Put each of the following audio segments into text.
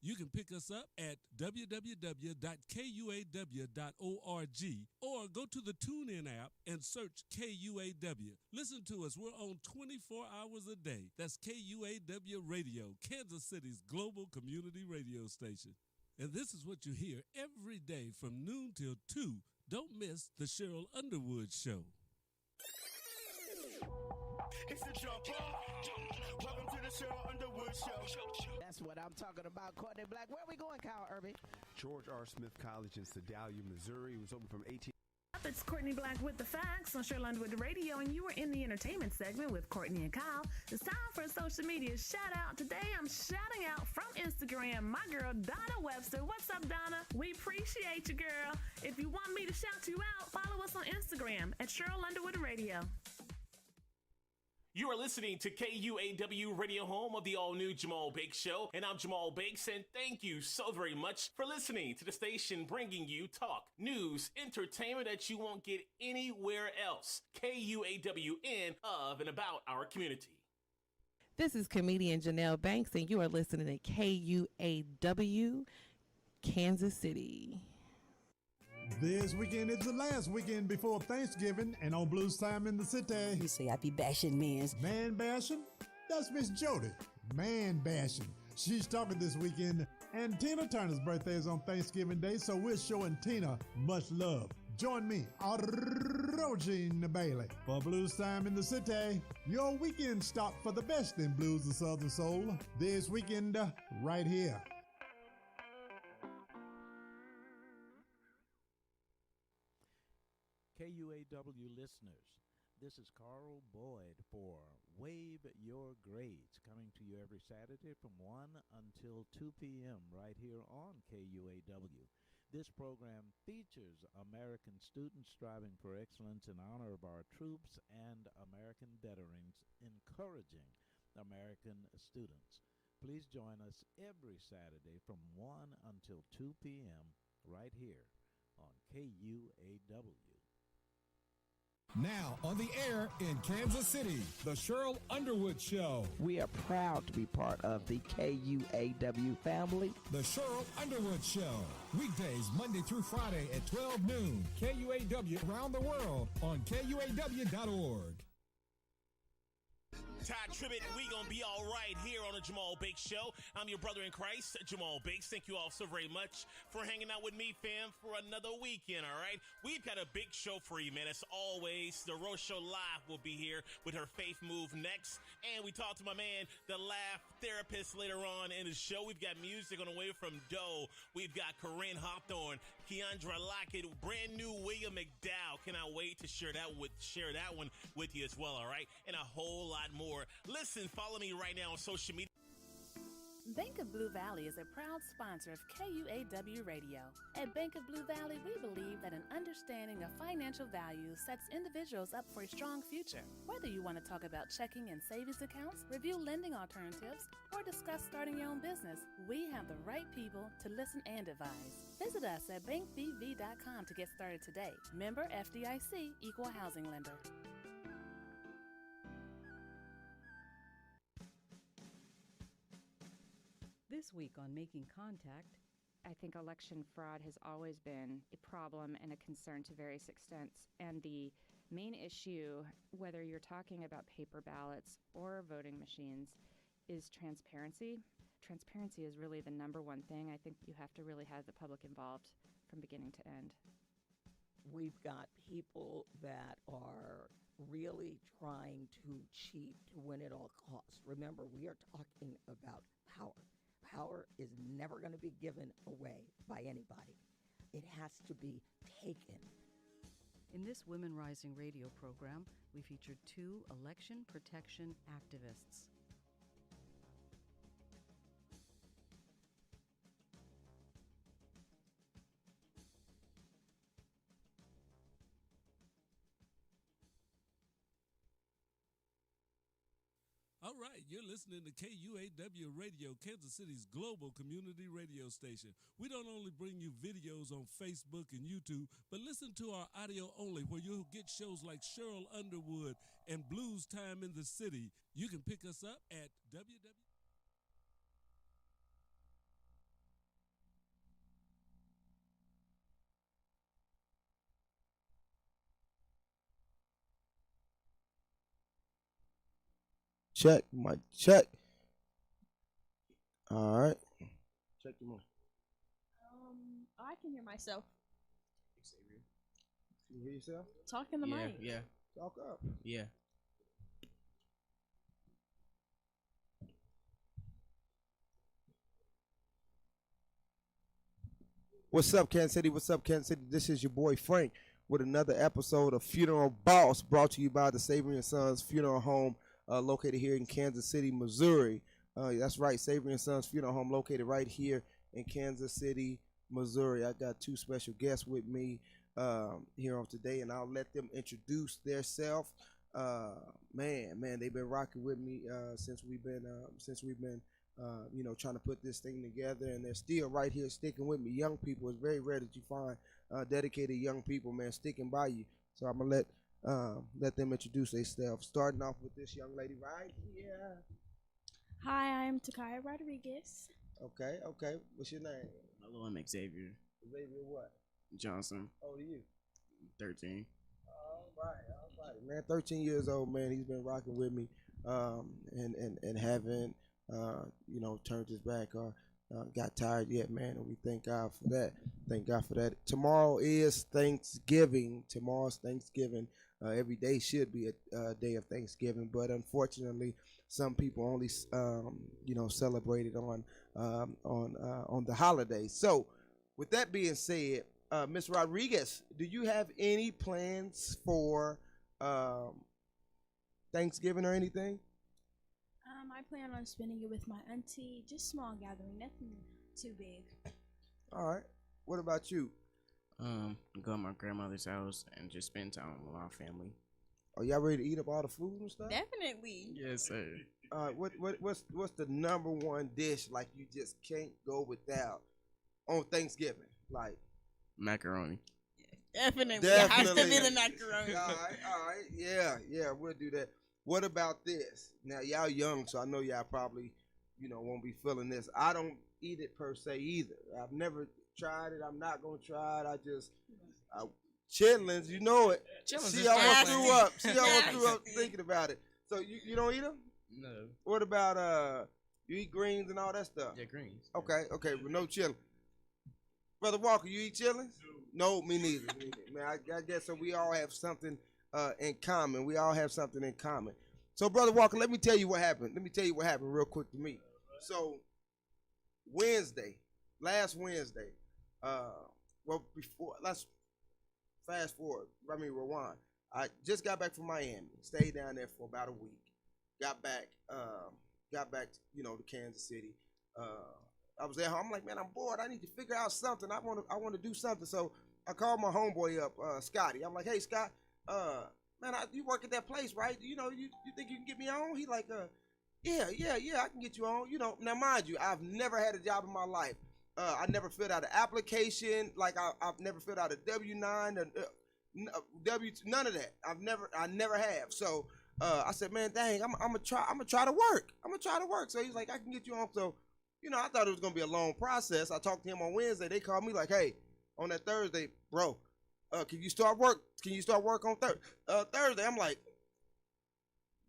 You can pick us up at www.kuaw.org or go to the TuneIn app and search KUAW. Listen to us. We're on 24 hours a day. That's KUAW Radio, Kansas City's global community radio station. And this is what you hear every day from noon till 2. Don't miss the Cheryl Underwood Show. It's the jumper. Welcome to the Cheryl Underwood Show. That's what I'm talking about, Courtney Black. Where are we going, Kyle Irby? George R. Smith College in Sedalia, Missouri. It was open from 18. It's Courtney Black with the facts on Cheryl Underwood Radio, and you are in the entertainment segment with Courtney and Kyle. It's time for a social media shout out. Today I'm shouting out from Instagram my girl Donna Webster. What's up, Donna? We appreciate you, girl. If you want me to shout you out, follow us on Instagram at Cheryl Underwood Radio. You are listening to KUAW Radio, home of the all-new Jamal Bakes Show, and I'm Jamal Bakes, and thank you so very much for listening to the station bringing you talk, news, entertainment that you won't get anywhere else. KUAWN, of and about our community. This is comedian Janelle Banks, and you are listening to KUAW, Kansas City. This weekend is the last weekend before Thanksgiving, and on Blues Time in the City. You say I be bashing men's. Man bashing? That's Miss Jody. Man bashing. She's talking this weekend, and Tina Turner's birthday is on Thanksgiving Day, so we're showing Tina much love. Join me, Regina Bailey, for Blues Time in the City. Your weekend stop for the best in blues and southern soul. This weekend, right here. KUAW listeners, this is Carl Boyd for Wave Your Grades, coming to you every Saturday from 1 until 2 p.m. right here on KUAW. This program features American students striving for excellence in honor of our troops and American veterans, encouraging American students. Please join us every Saturday from 1 until 2 p.m. right here on KUAW. Now on the air in Kansas City, the Cheryl Underwood Show. We are proud to be part of the KUAW family. The Cheryl Underwood Show. Weekdays Monday through Friday at 12 noon. KUAW around the world on KUAW.org. Todd Tribbett, we gonna be all right here on the Jamal Bakes Show. I'm your brother in Christ, Jamal Bakes. Thank you all so very much for hanging out with me, fam, for another weekend, all right? We've got a big show for you, man. As always, the Rose Show Live will be here with her Faith Move next. And we talked to my man, the Laugh Therapist, later on in the show. We've got music on the way from Doe. We've got Corinne Hawthorne, Keandra Lockett, brand new William McDowell. Cannot wait to share that one with you as well, all right? And a whole lot more. Listen, follow me right now on social media. Bank of Blue Valley is a proud sponsor of KUAW Radio. At Bank of Blue Valley, we believe that an understanding of financial value sets individuals up for a strong future. Whether you want to talk about checking and savings accounts, review lending alternatives, or discuss starting your own business, we have the right people to listen and advise. Visit us at bankbv.com to get started today. Member FDIC, Equal Housing Lender. This week on Making Contact, I think election fraud has always been a problem and a concern to various extents. And the main issue, whether you're talking about paper ballots or voting machines, is transparency. Transparency is really the number one thing. I think you have to really have the public involved from beginning to end. We've got people that are really trying to cheat to win at all costs. Remember, we are talking about power. Power is never going to be given away by anybody. It has to be taken. In this Women Rising radio program, we featured 2 election protection activists. All right, you're listening to KUAW Radio, Kansas City's global community radio station. We don't only bring you videos on Facebook and YouTube, but listen to our audio only, where you'll get shows like Cheryl Underwood and Blues Time in the City. You can pick us up at www. check. Mic check. All right. Check the mic. I can hear myself. Can you hear yourself? Talk in the mic. Yeah. Talk up. Yeah. What's up, Kansas City? What's up, Kansas City? This is your boy Frank with another episode of Funeral Boss, brought to you by the Savory and Sons Funeral Home, located here in Kansas City, Missouri. That's right, Savory and Sons Funeral Home, located right here in Kansas City, Missouri. I got two special guests with me here on today, and I'll let them introduce themselves. Man, they've been rocking with me since we've been trying to put this thing together, and they're still right here sticking with me. Young people, it's very rare that you find dedicated young people, man, sticking by you. So I'm gonna let them introduce themselves. Starting off with this young lady right here. Hi, I'm Takaya Rodriguez. Okay. What's your name? Hello, I'm Xavier Xavier what? Johnson. How old are you? 13. All right, man. 13 years old, man. He's been rocking with me, and haven't turned his back or got tired yet, man. And we thank God for that. Thank God for that. Tomorrow is Thanksgiving. Tomorrow's Thanksgiving. Every day should be a day of Thanksgiving, but unfortunately, some people only celebrate it on the holiday. So, with that being said, Miss Rodriguez, do you have any plans for Thanksgiving or anything? I plan on spending it with my auntie. Just small gathering, nothing too big. All right. What about you? Go to my grandmother's house and just spend time with our family. Are y'all ready to eat up all the food and stuff? Definitely. Yes, sir. What's the number one dish like you just can't go without on Thanksgiving? Like macaroni. Definitely. It has to be the macaroni. All right. Yeah, we'll do that. What about this? Now, y'all young, so I know y'all probably, won't be feeling this. I don't eat it per se either. I've never tried it. I'm not going to try it. Chitlins, you know it. Chitlins She almost threw up thinking about it. So you don't eat them? No. What about, you eat greens and all that stuff? Yeah, greens. Okay, but no chillin'. Brother Walker, you eat chillins? No, me neither. Man, I guess so we all have something in common. So, Brother Walker, let me tell you what happened. Real quick to me. So, last Wednesday, let's fast forward. Rewind. I just got back from Miami. Stayed down there for about a week. Got back, to Kansas City. I was at home. I'm like, man, I'm bored. I need to figure out something. I want to do something. So I called my homeboy up, Scotty. I'm like, hey, Scott, man, you work at that place, right? You think you can get me on? He like, yeah, I can get you on. Now mind you, I've never had a job in my life. I never filled out an application. Like I've never filled out a W-9, none of that. I never have. So I said, man, dang, I'm gonna try to work. So he's like, I can get you on. So I thought it was gonna be a long process. I talked to him on Wednesday. They called me like, hey, on that Thursday, bro. Can you start work? On Thursday? I'm like,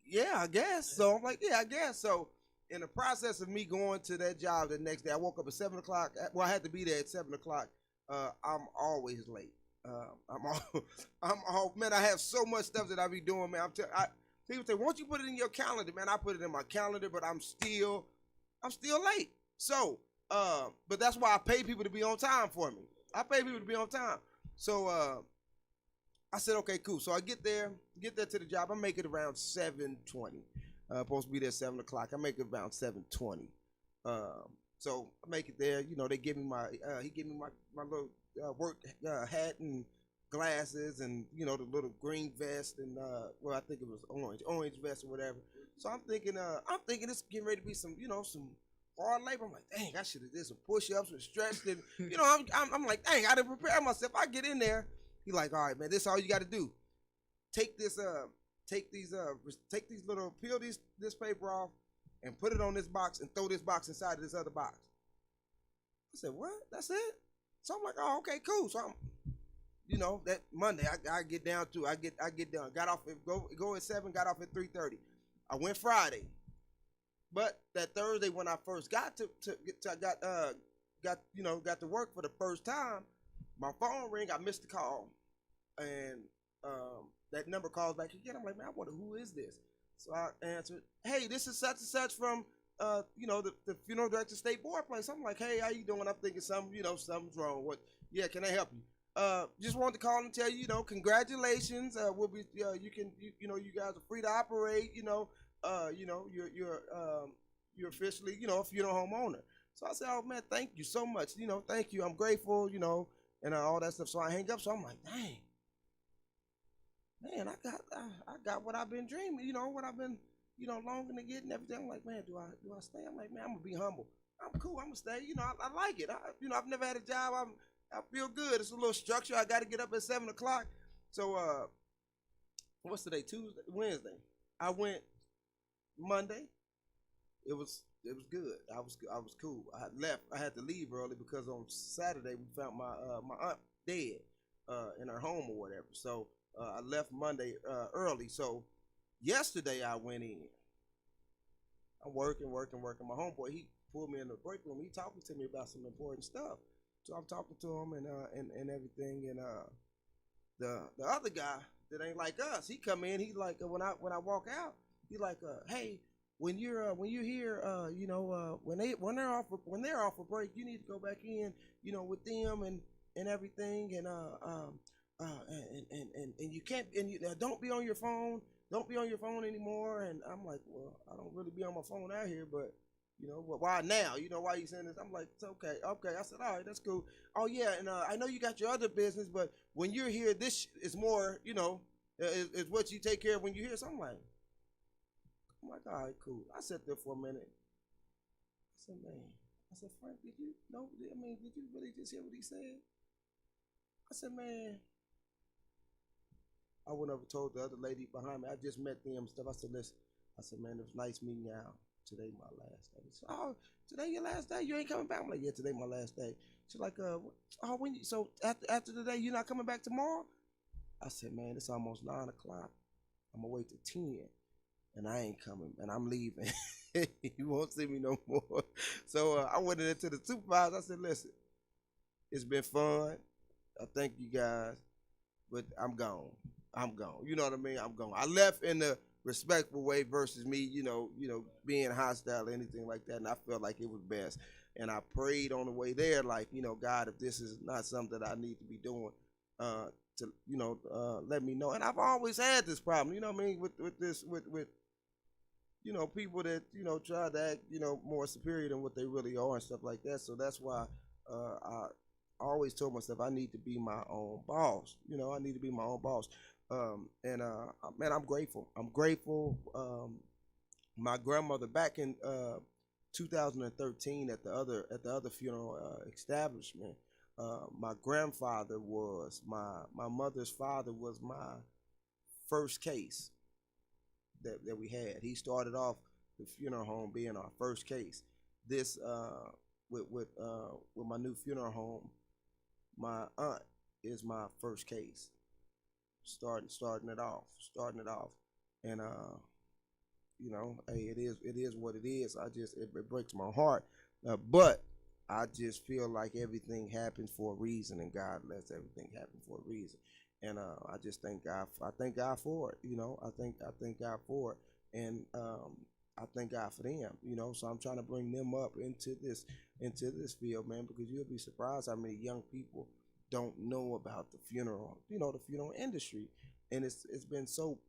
yeah, I guess. So I'm like, yeah, I guess. So in the process of me going to that job the next day, I woke up at 7 o'clock. Well, I had to be there at 7 o'clock. I'm always late. Man, I have so much stuff that I be doing, man. People say, won't you put it in your calendar? Man, I put it in my calendar, but I'm still late. So, but that's why I pay people to be on time for me. So I said, okay, cool. So I get there to the job. I make it around 7:20. Supposed to be there at 7 o'clock. I make it around 7:20. So I make it there. They give me he gave me my little work hat and glasses and the little green vest and I think it was orange vest or whatever. So I'm thinking it's getting ready to be some some hard labor. I'm like, dang, I should have did some push-ups and stretched and I'm like, dang, I didn't prepare myself. I get in there. He like, all right, man, this is all you got to do. Take these little, peel this paper off and put it on this box and throw this box inside of this other box. I said, what? That's it? So I'm like, oh, okay, cool. So I'm, that Monday I get down to, I get done. Got off at go at 7, got off at 3:30. I went Friday. But that Thursday when I first got got to work for the first time, my phone ring. I missed the call, and that number calls back again. I'm like, man, I wonder who is this. So I answered, hey, this is such and such from the funeral director state board place. I'm like, hey, how you doing? I'm thinking something's wrong. What? Yeah, can I help you? Just wanted to call and tell you, congratulations. We'll be, you guys are free to operate. You're officially, a funeral home owner. So I said, oh man, thank you so much. Thank you. I'm grateful. And all that stuff. So I hang up. So I'm like, dang, man, I got what I've been dreaming. What I've been, longing to get and everything. I'm like, man, do I stay? I'm like, man, I'm gonna be humble. I'm cool. I'm gonna stay. I like it. I've never had a job. I feel good. It's a little structure. I got to get up at 7 o'clock. So, what's today? Tuesday, Wednesday. I went Monday. It was good. I was cool. I left. I had to leave early because on Saturday we found my aunt dead in her home or whatever. So I left Monday early. So yesterday I went in. I'm working. My homeboy, he pulled me in the break room. He talking to me about some important stuff. So I'm talking to him and everything. And the other guy that ain't like us, he come in. He like when I walk out, he like, hey, when you're here, when they're off for break, you need to go back in, with them and everything. And you can't, and don't be on your phone. Don't be on your phone anymore. And I'm like, well, I don't really be on my phone out here, but why now? Why you saying this? I'm like, it's okay. Okay. I said, all right, that's cool. Oh yeah. And I know you got your other business, but when you're here, this is more, is what you take care of when you're here. So I'm like, all right, cool. I sat there for a minute. I said, man, Frank, did you really just hear what he said? I said, man, I went over and told the other lady behind me. I just met them and stuff. I said, listen, man, it was nice meeting y'all. Today my last day. Said, oh, today your last day? You ain't coming back? I'm like, yeah, today my last day. She's like, so after the day, you're not coming back tomorrow? I said, man, it's almost 9 o'clock. I'm gonna wait till 10, and I ain't coming, and I'm leaving. You won't see me no more. So I went into the supervisor. I said, listen, it's been fun. I thank you guys, but I'm gone. You know what I mean? I'm gone. I left in the respectful way versus me, being hostile or anything like that. And I felt like it was best. And I prayed on the way there, like, God, if this is not something that I need to be doing, let me know. And I've always had this problem, with people that, try to act, more superior than what they really are and stuff like that. So that's why I always told myself I need to be my own boss. I need to be my own boss. Man, I'm grateful. My grandmother back in 2013 at the other funeral establishment, my grandfather was my mother's father was my first case that we had. He started off the funeral home being our first case. This with my new funeral home, my aunt is my first case. Starting it off, and hey, it is what it is. It breaks my heart, but I just feel like everything happens for a reason, and God lets everything happen for a reason, and I just thank God. I thank God for it. I thank God for it, and I thank God for them. So I'm trying to bring them up into this field, man, because you'll be surprised how many young people don't know about the funeral industry, and it's been so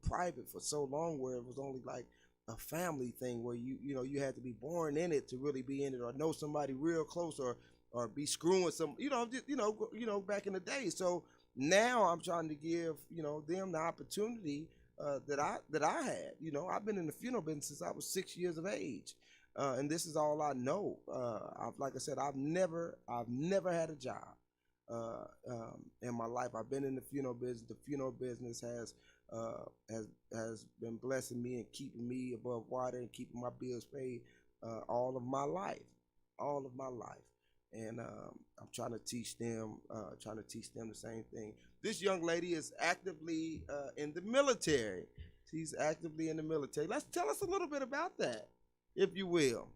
private for so long, where it was only like a family thing, where you had to be born in it to really be in it, or know somebody real close, or be screwing some back in the day. So now I'm trying to give them the opportunity that I had. I've been in the funeral business since I was 6 years of age. And this is all I know. Like I said, I've never had a job in my life. I've been in the funeral business. The funeral business has been blessing me and keeping me above water and keeping my bills paid all of my life. And I'm trying to teach them the same thing. This young lady is actively in the military. She's actively in the military. Let's tell us a little bit about that, if you will.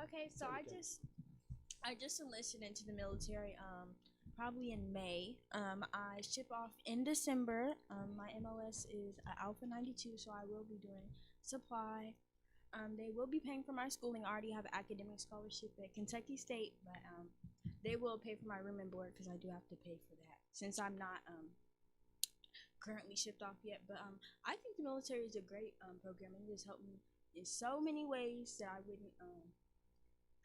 Okay, so I just enlisted into the military probably in May. I ship off in December. My MOS is Alpha 92, so I will be doing supply. They will be paying for my schooling. I already have an academic scholarship at Kentucky State, but they will pay for my room and board because I do have to pay for that since I'm not currently shipped off yet. But I think the military is a great program, and it has helped me in so many ways that I wouldn't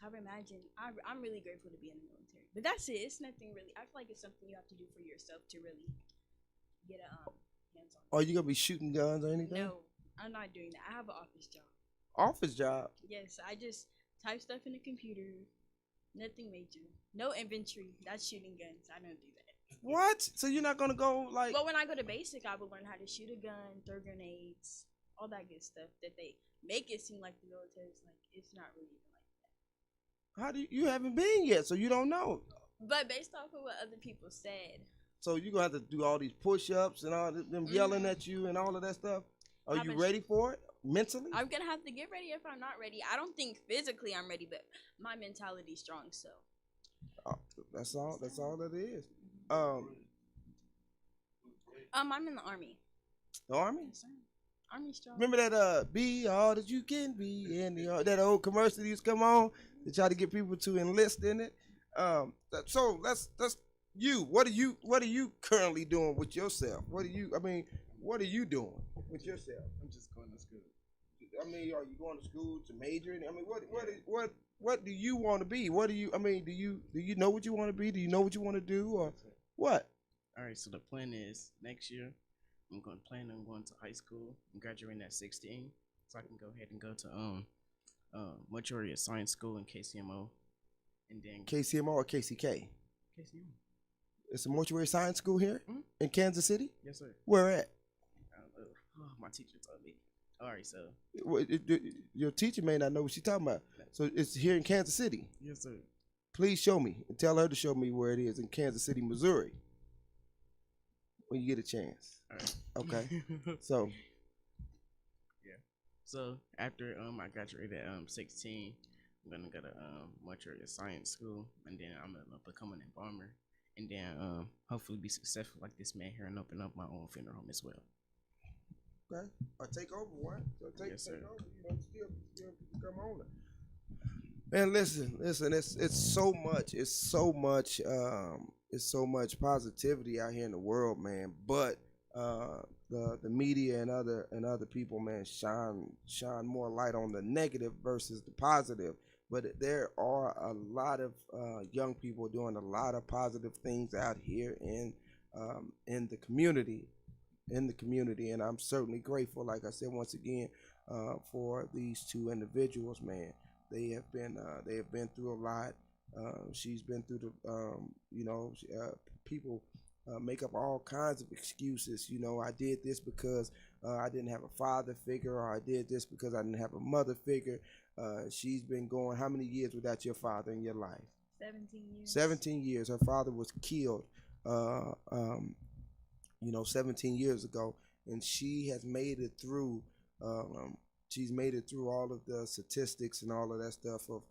have imagined. I'm really grateful to be in the military. But that's it. It's nothing really. I feel like it's something you have to do for yourself to really get a hands on. Are you gonna be shooting guns or anything? No, I'm not doing that. I have an office job. Office job? Yes, I just type stuff in the computer. Nothing major. No inventory. That's shooting guns. I don't do that. What? So you're not gonna go like? Well, when I go to basic, I will learn how to shoot a gun, throw grenades, all that good stuff that they make it seem like the military is like. It's not really even like that. How do you haven't been yet, so you don't know. But based off of what other people said. So you're gonna have to do all these push-ups and all them yelling at you and all of that stuff. Are you ready for it mentally? I'm gonna have to get ready if I'm not ready. I don't think physically I'm ready, but my mentality's strong. So. That's all. That's all that is. I'm in the Army. The Army? Yes, sir. Army strong. Remember that be all that you can be, and that old commercial that used to come on to try to get people to enlist in it. So that's you. What are you currently doing with yourself? What are you doing with yourself? I'm just going to school. I mean, are you going to school to major? I mean, what do you want to be? Do you know what you want to be? Do you know what you want to do, or what? All right, so the plan is next year I'm going to high school and graduating at 16, so I can go ahead and go to mortuary science school in KCMO, and then KCMO or KCK? KCMO. It's a mortuary science school here in Kansas City. Yes, sir. Where at? My teacher told me. All right, so your teacher may not know what she's talking about. So it's here in Kansas City. Yes, sir. Please show me and tell her to show me where it is in Kansas City, Missouri. When you get a chance. All right. Okay. So. Yeah. So after I graduated at 16, I'm gonna go to mortuary science school, and then I'm gonna become an embalmer, and then hopefully be successful like this man here and open up my own funeral home as well. Okay. Or take over one. So take over. You know, still become owner. Man, listen. It's so much positivity out here in the world, man. But the media and other people, man, shine more light on the negative versus the positive. But there are a lot of young people doing a lot of positive things out here in the community. And I'm certainly grateful, like I said once again, for these two individuals, man. They have been through a lot. She's been through the people make up all kinds of excuses. I did this because I didn't have a father figure, or I did this because I didn't have a mother figure. She's been going how many years without your father in your life? 17 years. 17 years. Her father was killed 17 years ago, and she has made it through. She's made it through all of the statistics and all of that stuff of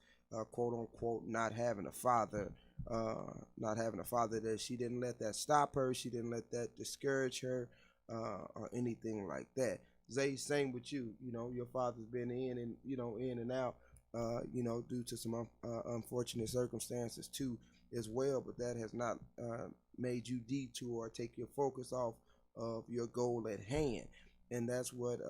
quote unquote not having a father. That she didn't let that stop her. She didn't let that discourage her or anything like that. Zay, same with you. Your father's been in and out, due to some unfortunate circumstances too as well. But that has not made you detour or take your focus off of your goal at hand. And that's what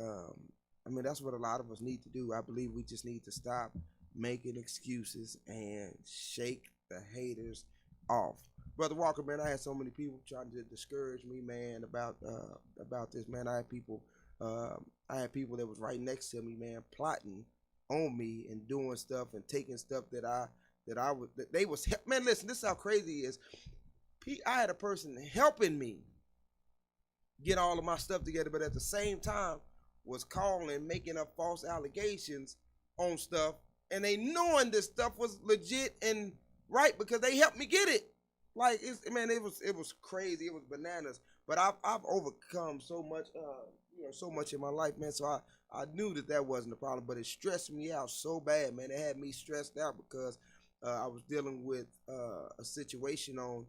that's what a lot of us need to do. I believe we just need to stop making excuses and shake the haters off. Brother Walker, man, I had so many people trying to discourage me, man, about this, man. I had people that was right next to me, man, plotting on me and doing stuff and taking stuff they was, man, listen, this is how crazy it is. I had a person helping me get all of my stuff together, but at the same time was calling, making up false allegations on stuff, and they knowing this stuff was legit and right because they helped me get it. Like, it was crazy. It was bananas. But I've overcome so much, so much in my life, man. So I knew that wasn't a problem, but it stressed me out so bad, man. It had me stressed out because I was dealing with a situation on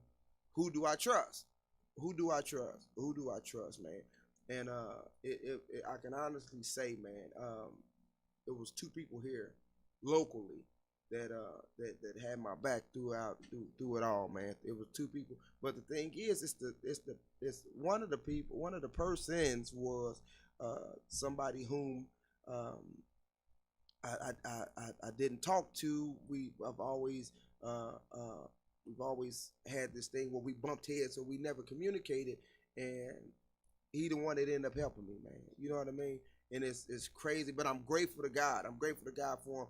who do I trust? Who do I trust? Who do I trust, man? And I can honestly say, man, it was two people here locally that had my back through it all, man. It was two people, but the thing is, it's one of the persons was somebody whom I didn't talk to. We've always had this thing where we bumped heads, so we never communicated, and he the one that ended up helping me, man. You know what I mean? And it's crazy, but I'm grateful to God. I'm grateful to God for him.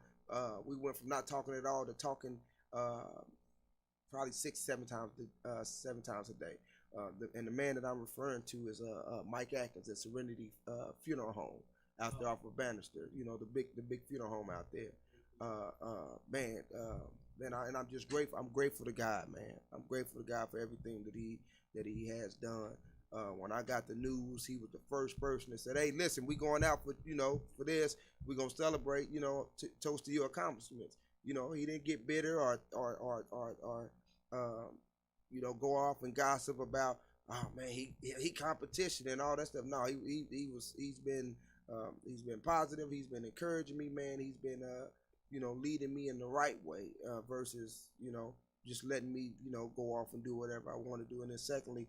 We went from not talking at all to talking probably 7 times a day. And the man that I'm referring to is Mike Atkins at Serenity Funeral Home out there off of Bannister. You know, the big funeral home out there. And I'm just grateful. I'm grateful to God, man. I'm grateful to God for everything that he has done. When I got the news, he was the first person that said, "Hey, listen, we going out for this. We're gonna celebrate, toast to your accomplishments." He didn't get bitter or go off and gossip about, oh man, he competition and all that stuff. No, he's been positive. He's been encouraging me, man. He's been leading me in the right way versus just letting me, go off and do whatever I want to do. And then secondly,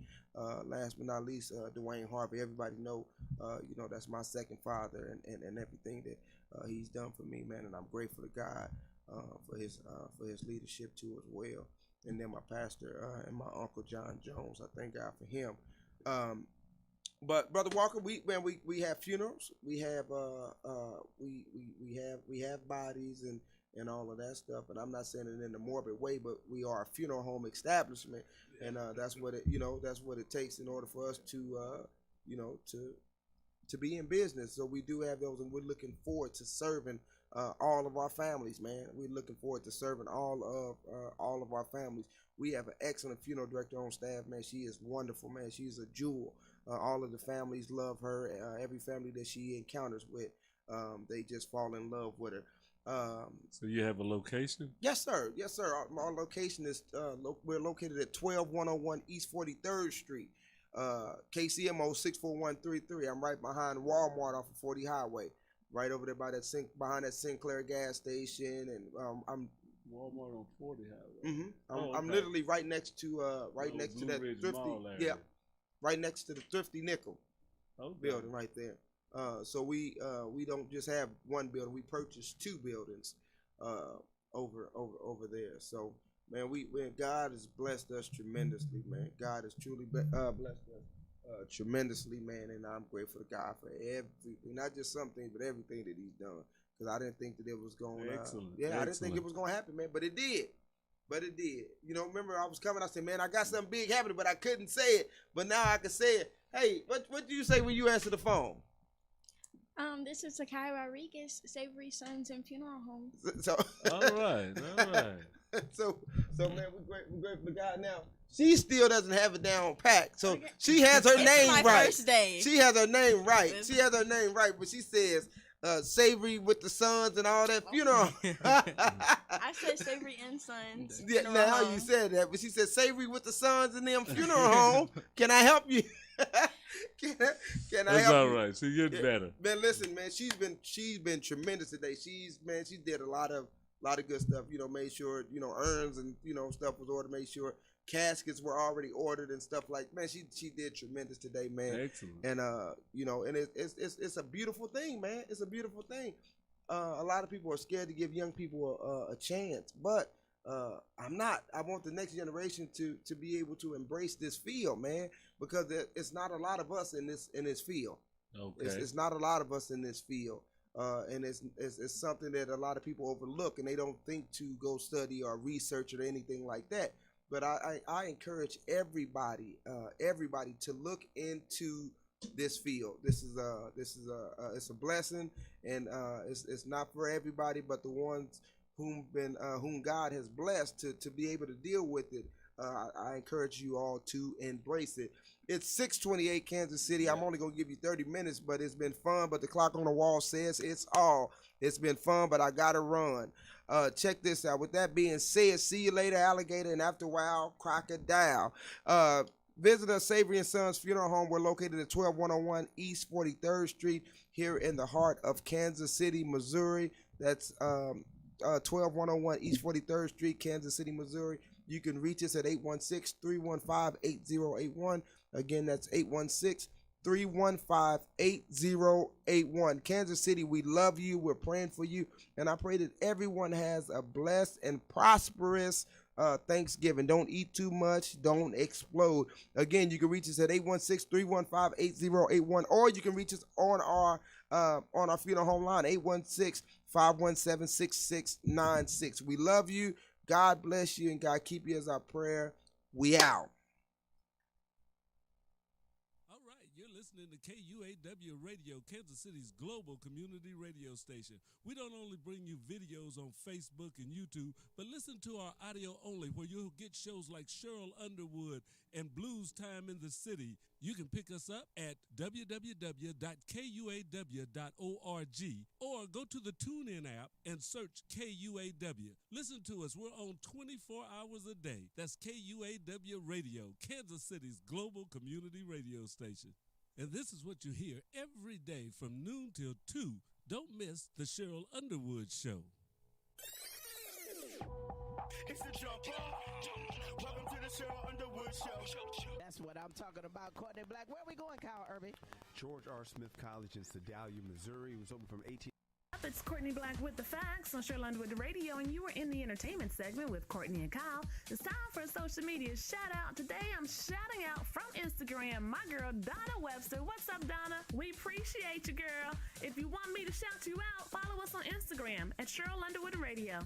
last but not least, Dwayne Harvey. Everybody know, that's my second father and everything that he's done for me, man. And I'm grateful to God for his leadership too as well. And then my pastor and my uncle John Jones. I thank God for him. But Brother Walker, we have funerals. We have we have bodies and all of that stuff. And I'm not saying it in a morbid way, but we are a funeral home establishment, and that's what it takes in order for us to to be in business. So we do have those, and we're looking forward to serving all of our families, man. We're looking forward to serving all of our families. We have an excellent funeral director on staff, man. She is wonderful, man. She's a jewel. All of the families love her. Every family that she encounters with, they just fall in love with her. So you have a location? Yes, sir. Yes, sir. Our location is we're located at 12101 East 43rd Street, KCMO 64133. I'm right behind Walmart off of 40 Highway, right over there by behind that Sinclair gas station, and I'm Walmart on 40 Highway. Mm-hmm. I'm literally right next to that Ridge thrifty. Mall area. Yeah, right next to the Thrifty Nickel building right there. So we don't just have one building. We purchased 2 buildings over there. So man, God has blessed us tremendously, man. God has truly blessed us tremendously, man. And I'm grateful to God for everything, not just some things, but everything that He's done. Because I didn't think that it was going. I didn't think it was going to happen, man. But it did. Remember I was coming. I said, man, I got something big happening, but I couldn't say it. But now I can say it. Hey, what do you say when you answer the phone? This is Sakai Rodriguez, Savory Sons and Funeral Home. So all right. So man, we're grateful to God. Now she still doesn't have it down packed. So she has her name my right. First day. She has her name right. She has her name right, but she says Savory with the Sons and all that funeral. I said Savory and Sons. Yeah, now you said that, but she said Savory with the Sons and them funeral home. Can I help you? Can I That's help all you? right. She getting better. Man, listen, man, she's been tremendous today. She did a lot of good stuff. Made sure urns and stuff was ordered. Made sure caskets were already ordered and stuff like. Man, she did tremendous today, man. Excellent. And and it's a beautiful thing, man. It's a beautiful thing. A lot of people are scared to give young people a chance, but I'm not. I want the next generation to be able to embrace this field, man, because it's not a lot of us in this field. Okay. It's not a lot of us in this field, and it's something that a lot of people overlook, and they don't think to go study or research or anything like that. But I encourage everybody to look into this field. This is it's a blessing, and it's not for everybody, but the ones whom God has blessed to be able to deal with it. I encourage you all to embrace it. It's 6:28 Kansas City. I'm only going to give you 30 minutes, but it's been fun. But the clock on the wall says it's been fun, but I got to run. Check this out. With that being said, see you later, alligator, and after a while, crocodile. Visit us, Savory & Sons Funeral Home. We're located at 12101 East 43rd Street here in the heart of Kansas City, Missouri. That's 12101 East 43rd Street, Kansas City, Missouri. You can reach us at 816-315-8081. Again, that's 816-315-8081. Kansas City, we love you. We're praying for you. And I pray that everyone has a blessed and prosperous Thanksgiving. Don't eat too much. Don't explode. Again, you can reach us at 816-315-8081, or you can reach us on our funeral home line, 816-517-6696. We love you. God bless you, and God keep you as our prayer. We out. Listening to KUAW Radio, Kansas City's global community radio station. We don't only bring you videos on Facebook and YouTube, but listen to our audio only, where you'll get shows like Cheryl Underwood and Blues Time in the City. You can pick us up at www.kuaw.org or go to the TuneIn app and search KUAW. Listen to us. We're on 24 hours a day. That's KUAW Radio, Kansas City's global community radio station. And this is what you hear every day from noon till 2. Don't miss the Cheryl Underwood Show. It's the jump off. Welcome to the Cheryl Underwood Show. That's what I'm talking about. Courtney Black. Where are we going, Kyle Irby? George R. Smith College in Sedalia, Missouri. It was open from 18. It's Courtney Black with the facts on Cheryl Underwood Radio, and you are in the entertainment segment with Courtney and Kyle. It's time for a social media shout out. Today I'm shouting out from Instagram my girl Donna Webster. What's up, Donna? We appreciate you, girl. If you want me to shout you out, follow us on Instagram at Cheryl Underwood Radio.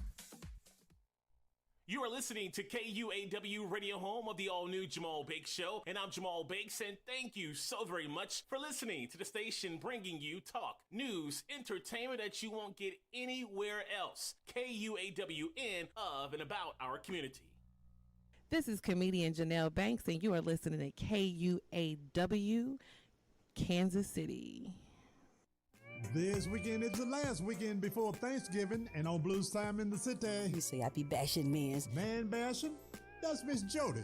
You are listening to KUAW Radio, home of the all-new Jamal Bakes Show, and I'm Jamal Bakes, and thank you so very much for listening to the station bringing you talk, news, entertainment that you won't get anywhere else. KUAW, in, of, and about our community. This is comedian Janelle Banks, and you are listening to KUAW, Kansas City. This weekend is the last weekend before Thanksgiving, and on Blues Time in the City. You say I be bashing men's. Man bashing? That's Miss Jody.